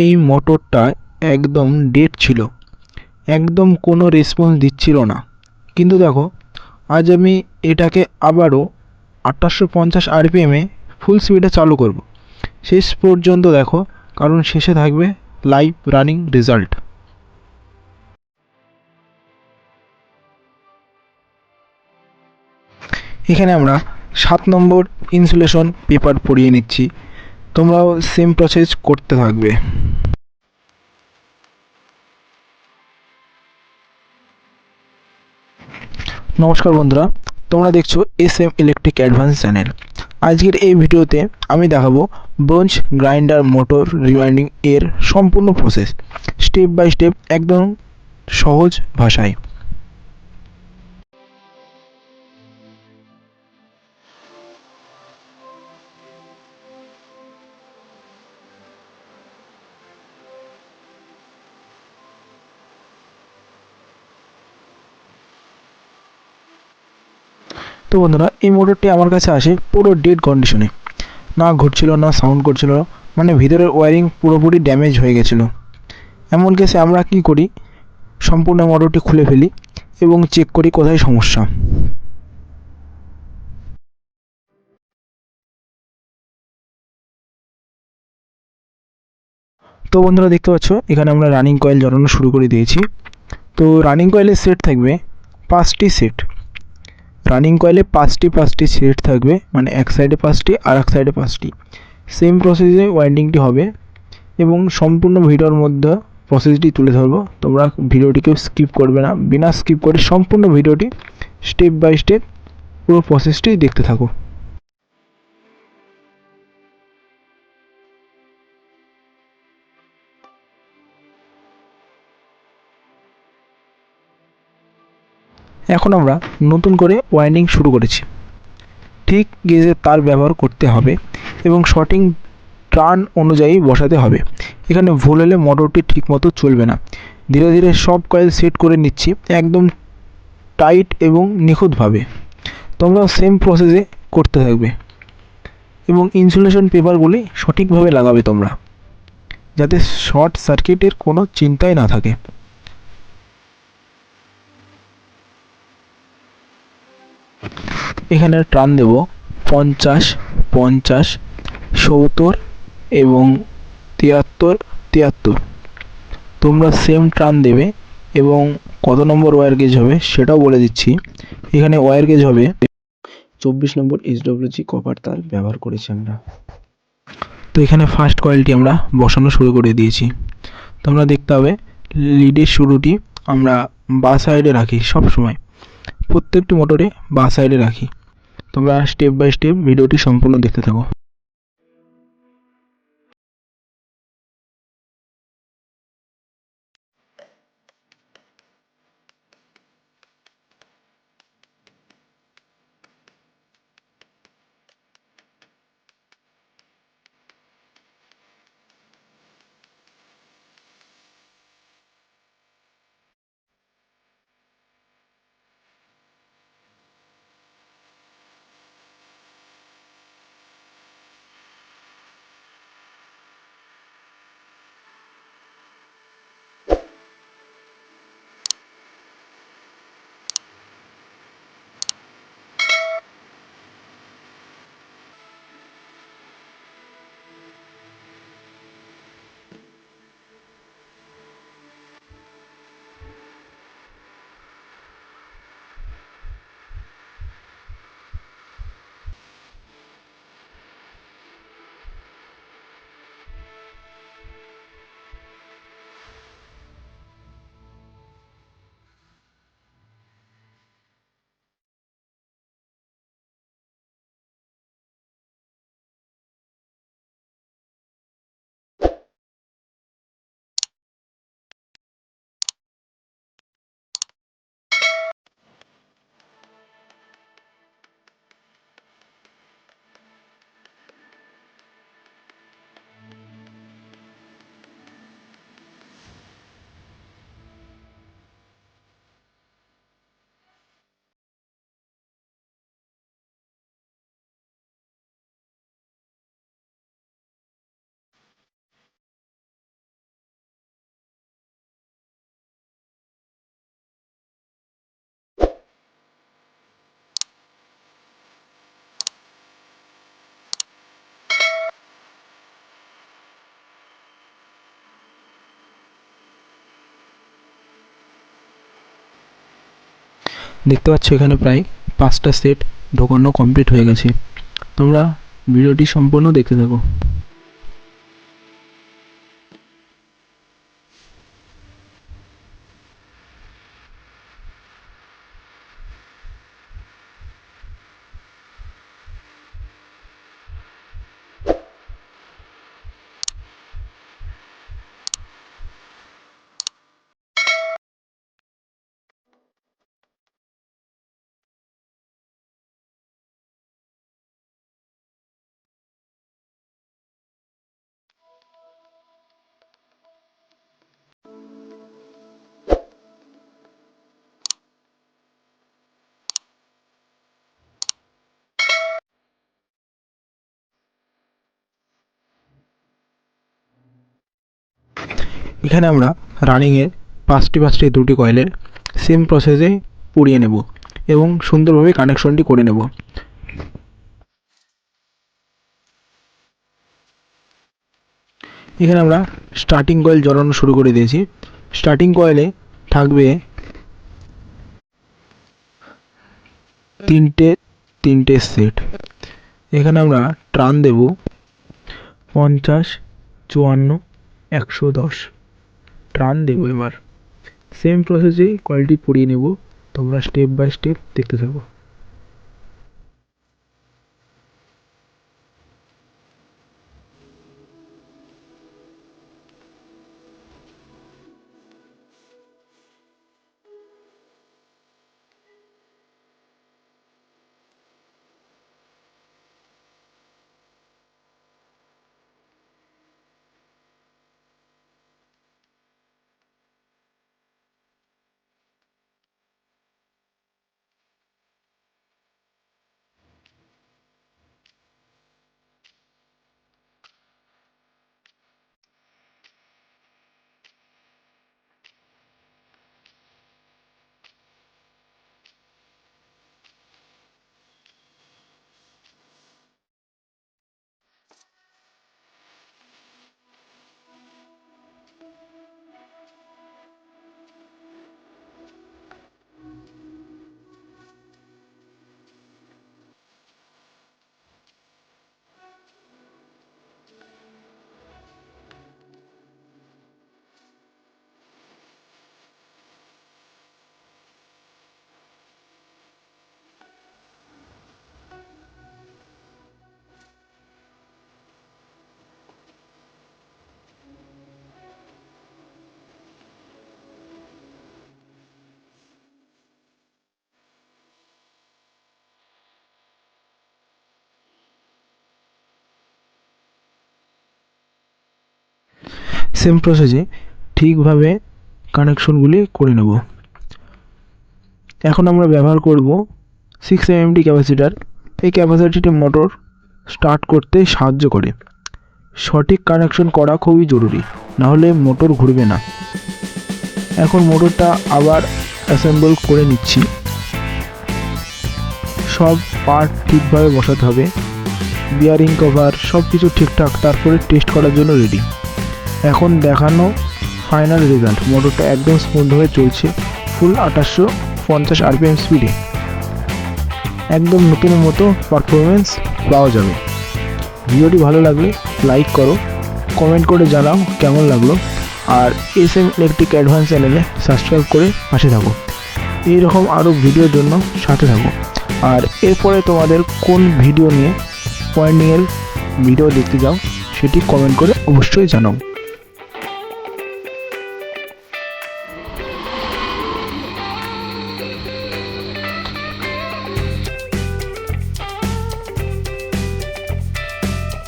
এই মোটরটা একদম ডেড ছিল, একদম কোনো রেসপন্স দিচ্ছিল না। কিন্তু দেখো, আজ আমি এটাকে আবারও 2850 আরপিএমে ফুল স্পিডে চালু করব। শেষ পর্যন্ত দেখো, কারণ শেষে থাকবে লাইভ রানিং রেজাল্ট। এখানে আমরা 7 নম্বর ইনসুলেশন পেপার পরিয়ে নিচ্ছি, তোমরাও সেম প্রসেস করতে থাকবে। নমস্কার বন্ধুরা, তোমরা দেখছো SM ইলেকট্রিক অ্যাডভান্স চ্যানেল। আজকের এই ভিডিওতে আমি দেখাবো ব্রোঞ্জ গ্রাইন্ডার মোটর রিওয়াইন্ডিং এর সম্পূর্ণ প্রসেস, স্টেপ বাই স্টেপ, একদম সহজ ভাষায়। তো বন্ধুরা, এই মোটরটি আমার কাছে আসে পুরো ডেড কন্ডিশনে, না ঘুরছিল না সাউন্ড করছিল, মানে ভিতরের ওয়্যারিং পুরোপুরি ড্যামেজ হয়ে গেছিলো। এমন কেসে আমরা কি করি, সম্পূর্ণ মোটরটি খুলে ফেলি এবং চেক করি কোথায় সমস্যা। তো বন্ধুরা দেখতে পাচ্ছ, এখানে আমরা রানিং কয়েল জড়ানো শুরু করে দিয়েছি। তো রানিং কয়েলের সেট থাকবে 5টি সেট। রানিং কয়েলে 5টি সেট থাকবে, মানে এক সাইডে 5টি আর এক সাইডে 5টি। সেম প্রসেসে ওয়াইন্ডিংটি হবে এবং সম্পূর্ণ ভিডিওর মধ্যে প্রসেসটি তুলে ধরবো। তোমরা ভিডিওটিকেও স্কিপ করবে না, বিনা স্কিপ করে সম্পূর্ণ ভিডিওটি স্টেপ বাই স্টেপ পুরো প্রসেসটি দেখতে থাকো। এখন আমরা নতুন করে ওয়াইন্ডিং শুরু করেছি। ঠিক গেজের তার ব্যবহার করতে হবে এবং সঠিক টার্ন অনুযায়ী বসাতে হবে। এখানে ভুল হলে মোটরটি ঠিকমতো চলবে না। ধীরে ধীরে সব কয়েল সেট করে নিচ্ছি, একদম টাইট এবং নিখুঁতভাবে। তোমরা সেম প্রসেসে করতে থাকবে এবং ইনসুলেশন পেপারগুলি সঠিকভাবে লাগাবে তোমরা, যাতে শর্ট সার্কিটের কোনো চিন্তাই না থাকে। এখানে টার্ন দেব 50, 50, 70 এবং 73, 73। তোমরা সেম টার্ন দেবে এবং কত নম্বর ওয়্যার গেজ হবে সেটাও বলে দিচ্ছি। এখানে ওয়্যার গেজ হবে 24 নম্বর SWG কপার তার ব্যবহার করেছি আমরা। তো এখানে ফার্স্ট কয়েলটি আমরা বসানো শুরু করে দিয়েছি। তোমরা দেখতে হবে লিডের শুরুটি আমরা বাঁ সাইডে রাখি সব সময়, প্রত্যেকটি মোটরে বাঁ সাইডে রাখি। তোমরা স্টেপ বাই স্টেপ ভিডিওটি সম্পূর্ণ দেখতে থাকো। দেখতে পাচ্ছ এখানে প্রায় 5টা সেট ঢোকানো কমপ্লিট হয়ে গেছে। তোমরা ভিডিওটি সম্পূর্ণ দেখতে থাকো। এখানে আমরা রানিংয়ের 5টি দুটি কয়েলের সেম প্রসেসে পুড়িয়ে নেব এবং সুন্দরভাবে কানেকশনটি করে নেব। এখানে আমরা স্টার্টিং কয়েল জড়ানো শুরু করে দিয়েছি। স্টার্টিং কয়েলে থাকবে তিনটে সেট। এখানে আমরা টার্ন দেব 50, 54, 110 টার্ন দেব। এবার সেম প্রসেসে কয়েলটি পুড়িয়ে নেব। তোমরা স্টেপ বাই স্টেপ দেখতে থাকো। সেম প্রসেসে ঠিকভাবে কানেকশনগুলি করে নেব। এখন আমরা ব্যবহার করব 6 mm ক্যাপাসিটার। এই ক্যাপাসিটিটি মোটর স্টার্ট করতে সাহায্য করে। সঠিক কানেকশন করা খুবই জরুরি, না হলে মোটর ঘুরবে না। এখন মোটরটা আবার অ্যাসেম্বল করে নিচ্ছি। সব পার্ট ঠিকভাবে বসাতে হবে, বিয়ারিং কভার সব কিছু ঠিকঠাক, তারপরে টেস্ট করার জন্য রেডি। এখন দেখানো ফাইনাল রেজাল্ট। মোটরটা একদম স্মুথভাবে চলছে, ফুল 2850 RPM স্পিডে। একদম নতুনের মতো পারফরমেন্স পাওয়া যাবে। ভিডিওটি ভালো লাগলে লাইক করো, কমেন্ট করে জানাও কেমন লাগলো। আর SM ইলেকট্রিক অ্যাডভান্স চ্যানেলে সাবস্ক্রাইব করে পাশে থাকো। এইরকম আরও ভিডিওর জন্য সাথে থাকো। আর এরপরে তোমাদের কোন ভিডিও নিয়ে পয়েন্টিংয়ের ভিডিও দেখতে যাও সেটি কমেন্ট করে অবশ্যই জানাও।